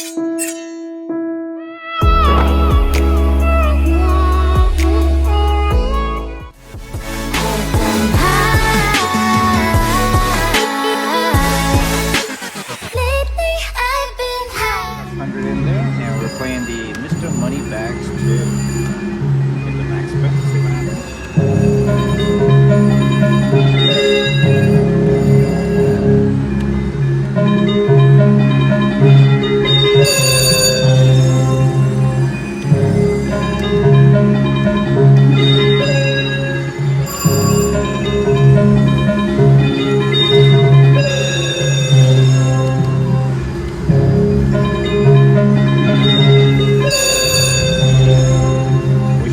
$100 in there, and we're playing the Mr. Moneybags 2. Get the max spin, see what happens. We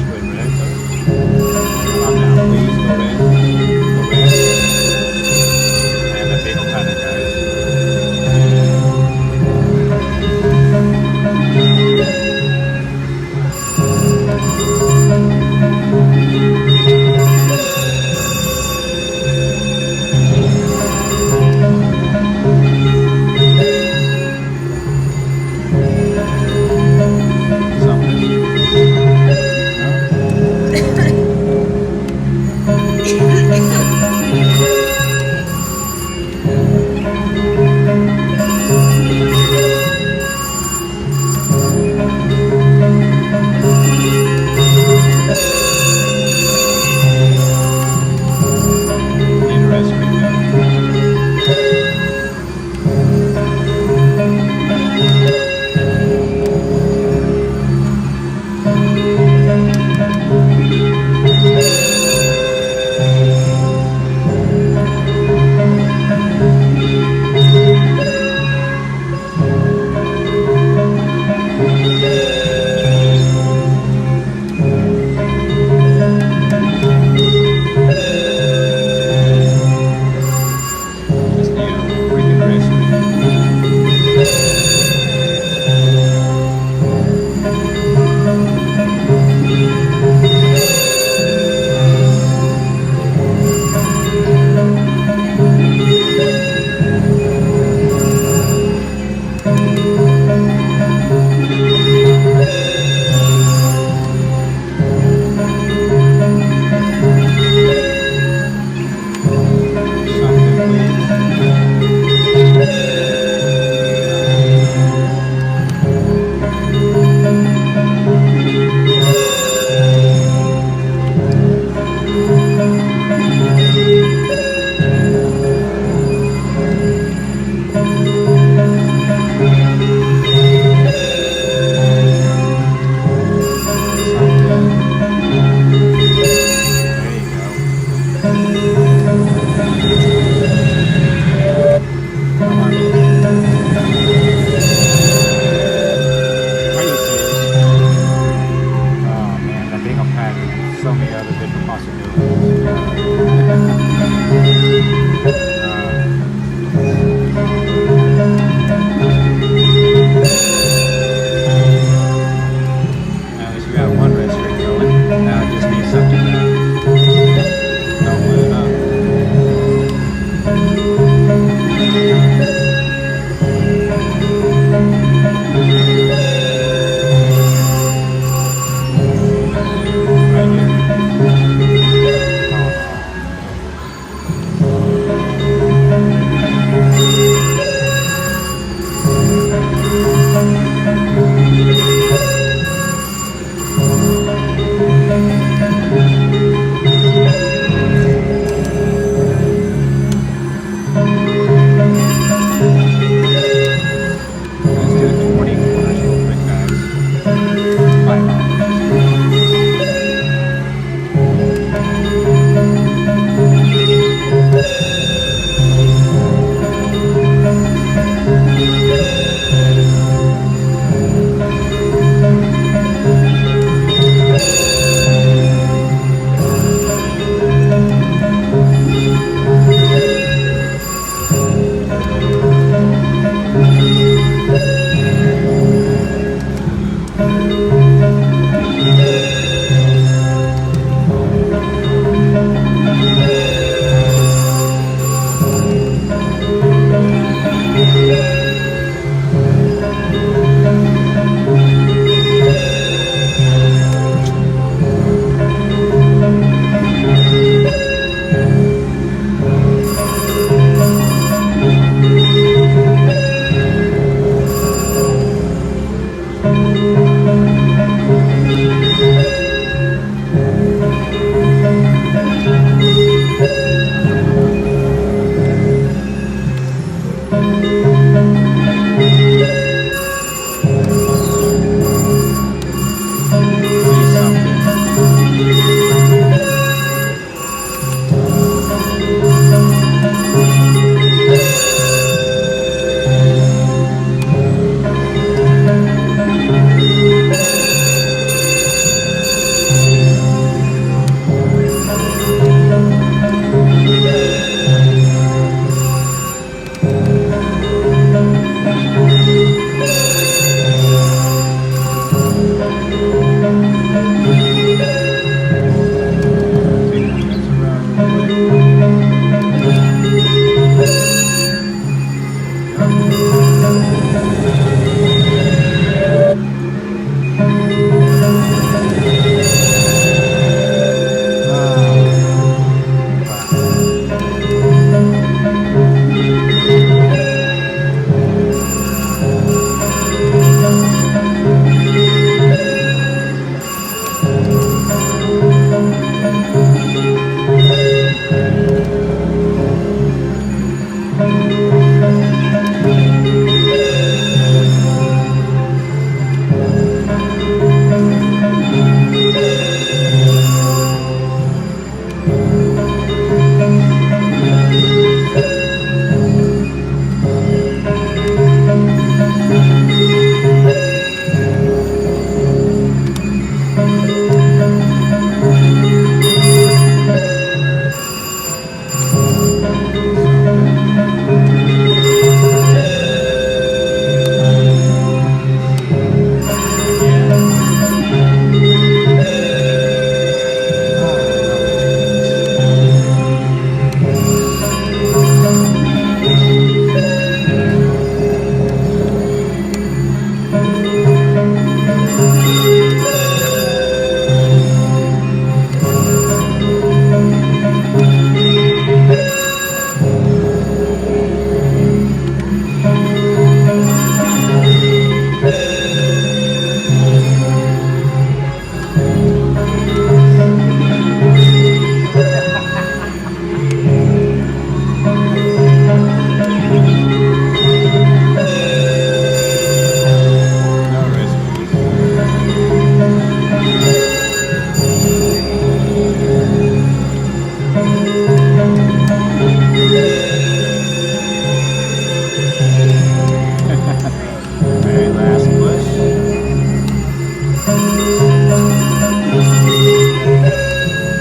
Very last push.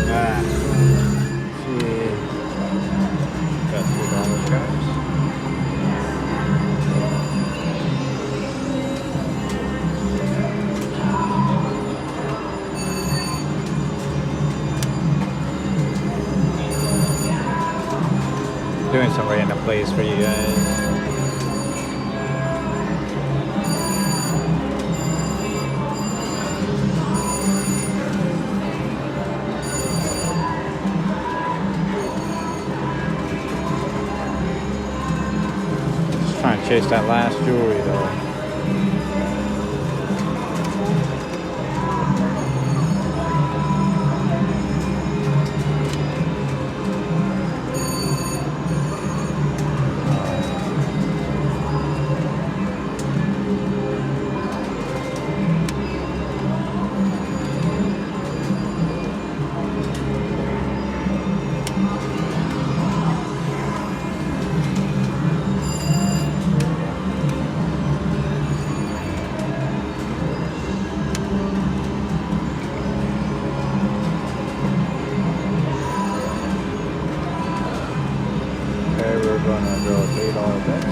Ah, see. Got $2 guys. Doing some random plays for you guys. Trying to chase that last jewelry though. Okay, we're gonna go with $8 bets.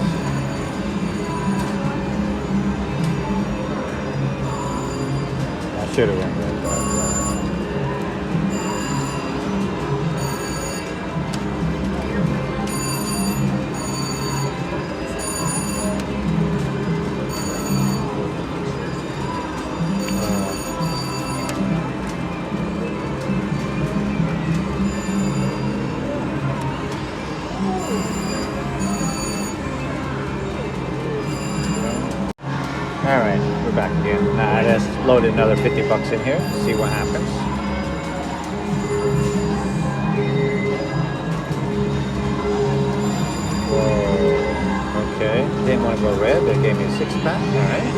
I should have went red, but alright, we're back again. I just loaded another $50 in here, see what happens. Whoa. Okay, didn't want to go red, they gave me a 6-pack. Alright.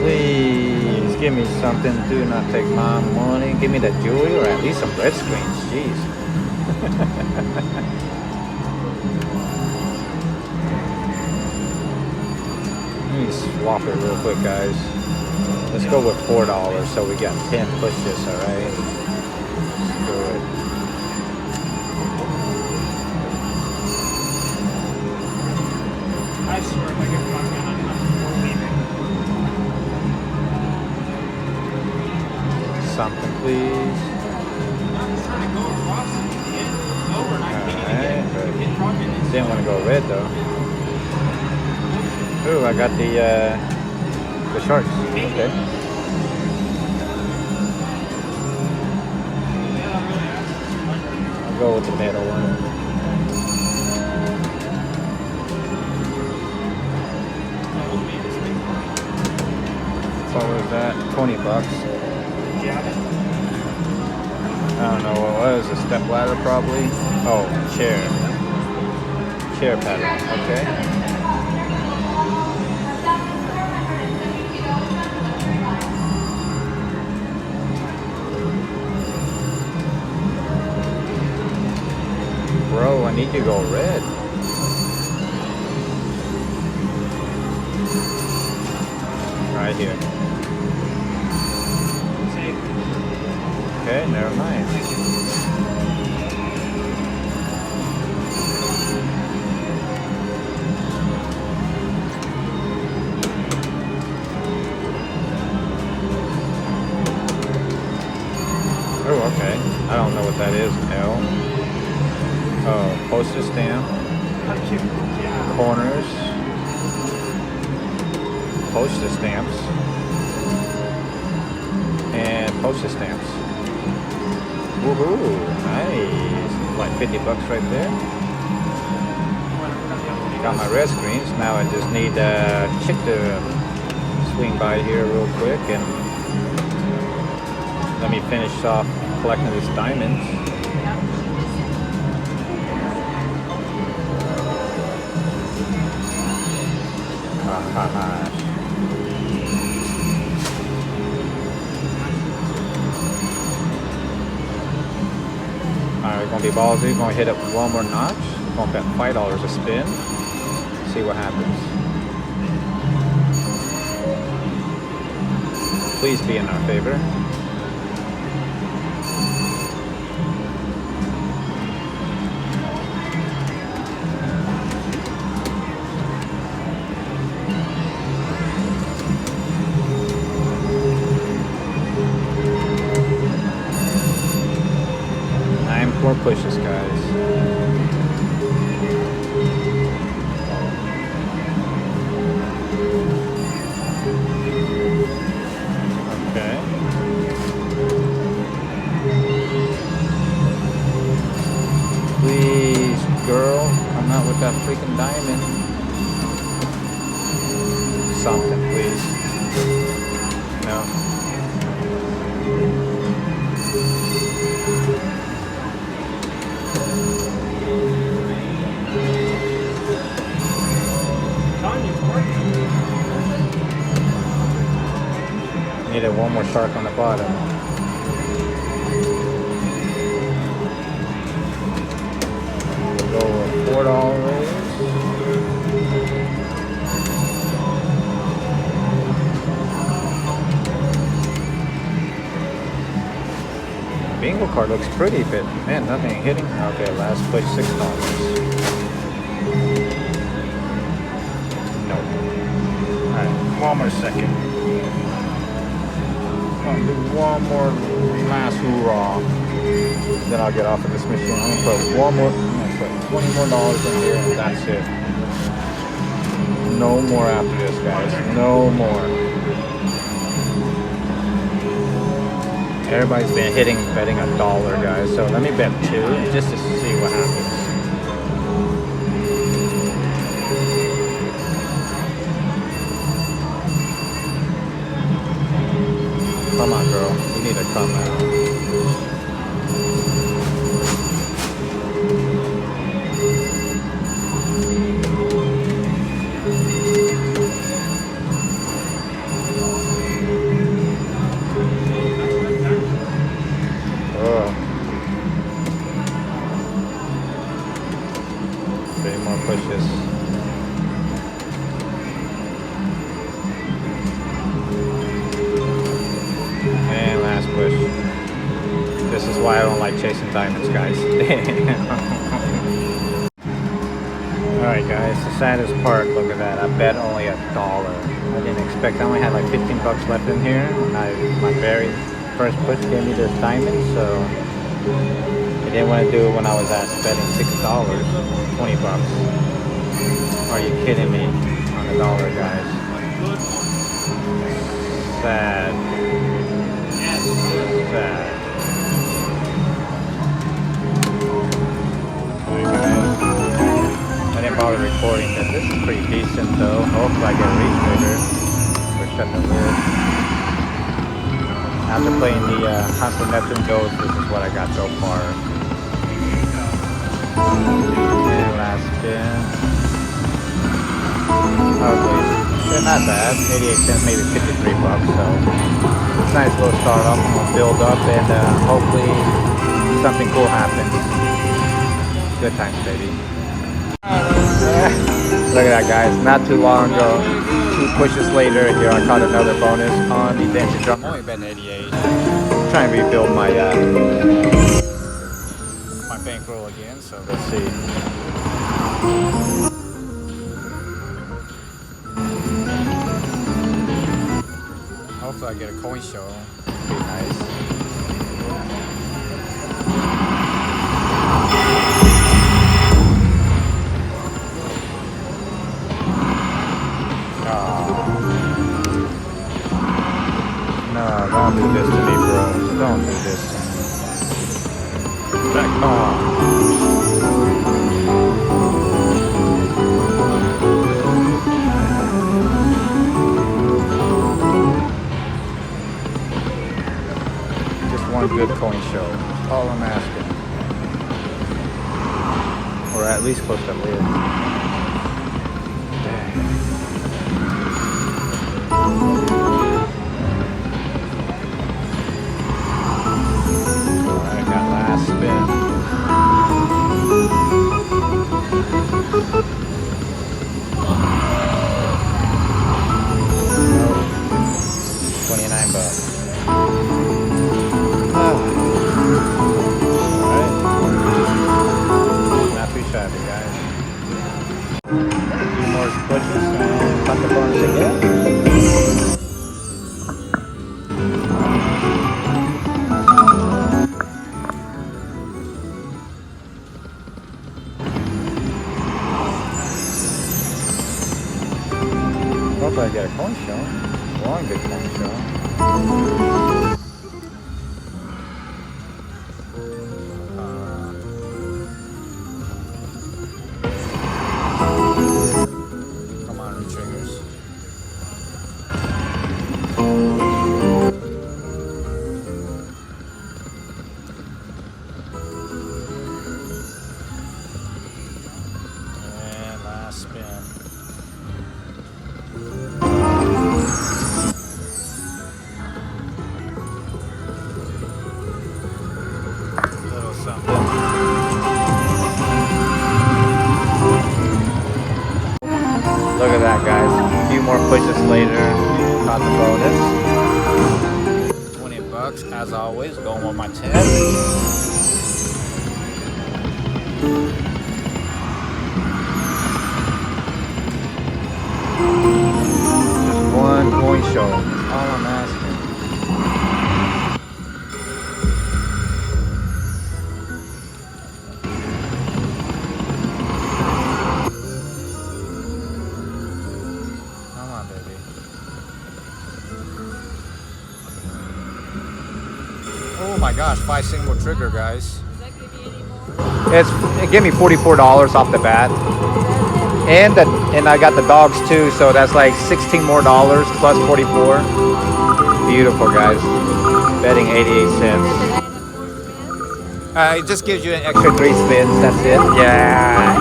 Please give me something. Do not take my money. Give me the jewelry or at least some red screens. Jeez. Let me swap it real quick, guys. Let's go with $4 so we got 10 pushes, alright? Let's do it. I swear if I get one gun, I'm leaving. Something, please. I'm just trying to go across and get over, and I can't even Alright, get trucking. didn't want to go red though. Ooh, I got the sharks. Okay. I'll go with the middle one. What was that? $20. I don't know what it was. A step ladder probably. Oh, chair. Chair pattern. Okay. Bro, I need to go red. Right here. Okay, never mind. Oh, okay. I don't know what that is. L. Oh, postage stamp. Corners. Postage stamps. And postage stamps. Woohoo! Nice. Like 50 bucks right there. Got my red screens. Now I just need Chick to swing by here real quick and let me finish off collecting these diamonds. Alright, we're gonna be ballsy. We're gonna hit up one more notch. We're gonna bet $5 a spin. See what happens. Please be in our favor. More pushes, guys. Okay. Please, girl, come out with that freaking diamond. Something, please. No. Needed one more shark on the bottom. We'll go with $4. Bingo card looks pretty, but man, nothing hitting. Okay, last push $6. Nope. Alright, one more second. I'll do one more last hoorah. Then I'll get off of this machine. I'm gonna put one more, I'm gonna put $20 more in here and that's it. No more after this, guys. No more. Everybody's been betting $1, guys. So let me bet 2 just to see what happens. Come on, girl. You need to come out. Oh. 3 more pushes. Push. This is why I don't like chasing diamonds, guys. Alright guys, the saddest part, look at that. I bet only $1. I didn't expect, I only had like 15 bucks left in here. And my very first push gave me this diamond, so I didn't want to do it when I was at betting $6, 20 bucks. Are you kidding me? On $1, guys. Sad. Sad. I didn't bother recording this. This is pretty decent though. Hopefully I get a retrigger or shut the lid. After playing the Hunt for Neptune Ghost, this is what I got so far. And last spin. They're not bad. 88 cents, maybe 53 bucks, so it's a nice little start off. We'll build up and hopefully something cool happens. Good times, baby. Look at that, guys. Not too long ago, 2 pushes later, here I caught another bonus on the Dancing Drum. Only betting 88. Trying to rebuild my my bankroll again, so let's see. Hopefully I get a coin show. Be nice. to me, bro. Don't do this to me. Back on. Just one good coin show. That's all I'm asking. Or at least close to live. Alright, got last spin. Nope. 29 bucks. Alright. Not too shabby, guys. A few more pushes and cut the bonus again. Hopefully I get a coin show. One good coin show. Come on, retriggers. And last spin. Little something. Look at that, guys. A few more pushes later. Caught the bonus. 20 bucks, as always, going with my 10. Just one coin show. That's all I'm asking. Come on, baby. Oh my gosh, 5 single trigger, guys. It gave me $44 off the bat. And I got the dogs too, so that's like $16 more plus 44. Beautiful, guys. Betting 88 cents. It just gives you an extra 3 spins. That's it. Yeah.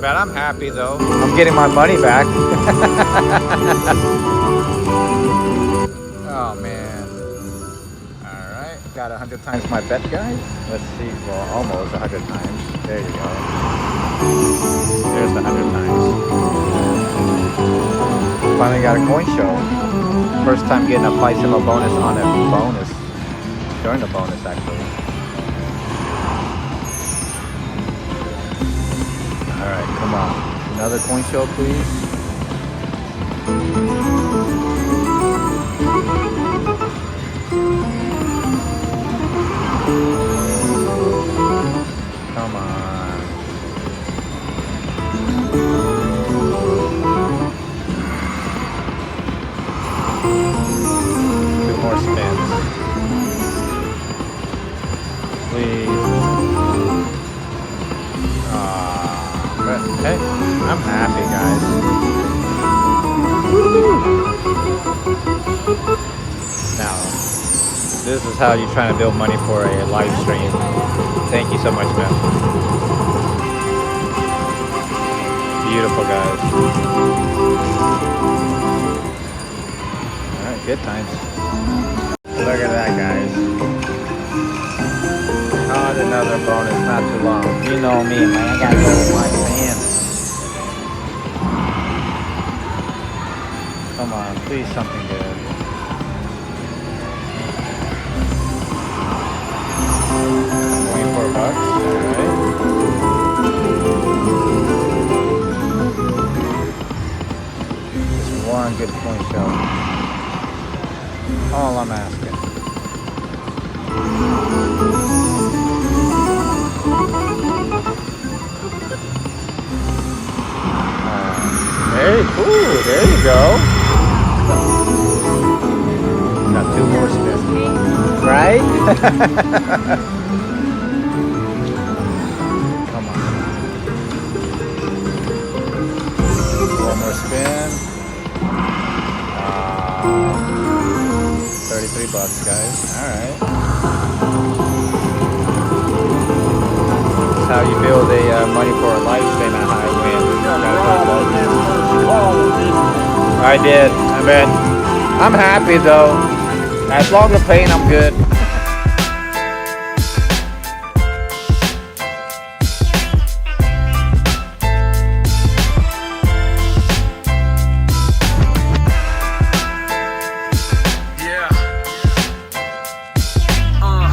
But I'm happy though. I'm getting my money back. Oh man. All right, got 100 times my bet, guys. Let's see. Well, almost 100 times. There you go. There's the 100 times. Finally got a coin show. First time getting a Flightsim bonus on a bonus. During the bonus, actually. Alright, come on. Another coin show, please. Come on. Two more spins. Please. But hey, I'm happy, guys. Now, this is how you're trying to build money for a live stream. Thank you so much, man. Beautiful, guys. Alright, good times. Look at that, guys. Caught another bonus, not too long. You know me, man. I gotta go with my fans. Come on, please something good. $24. Alright. Just one good point show. All I'm asking. There you go. 2 more spins. Right? Come on. 1 more spin. 33 bucks, guys. Alright. That's how you build a money for a lifespan at high win. I did. I mean, I'm happy though. As long as the pain, I'm good.